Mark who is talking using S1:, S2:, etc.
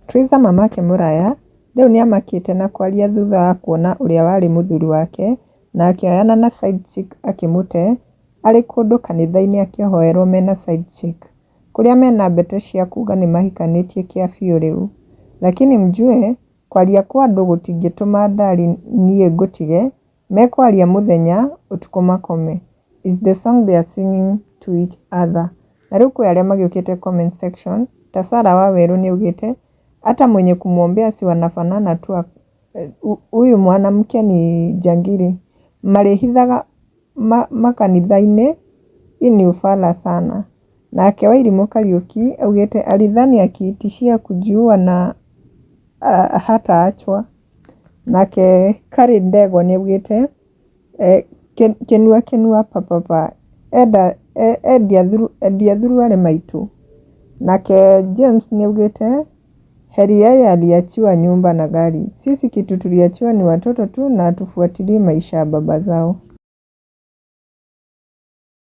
S1: Triza mamake Mũraya rĩu nĩamakĩte na kwaria thutha wa kuona ũrĩa warĩ mũthuri wake na akĩoyana na side chick akĩmũte arĩ kũndũ kanitha-inĩ akĩhoerwo mena side chick, kũrĩa mena mbete cia kuga nĩmahikanĩtie kĩabiũ rĩu. Lakini mjue kwaria kwa andũ gũtingĩtũma ndari niĩ ngũtige, mekwaria mũthenya ũtukũ makome is the song they are singing to each other. Na rĩu kwĩ arĩa magĩũkĩte comment section ta Sarah Waweru nĩaugĩte hata mwenye kumwombea si wanafanana tu, huyu mwanamke ni jangili, marĩhithaga makanitha-inĩ, hii ni ufala sana. Nake Wairimũ Kariuki augĩte alidhani akiitishia kujiua na hataachwa. Nake Kari Ndegwa nĩaugĩte kenua papapa endia thuruarĩ maitũ. Nake James nĩaugĩte heri yeye aliachiwa nyumba na gari, sisi kitu tuliachiwa ni watoto tu na tufuatilie maisha ya baba zao.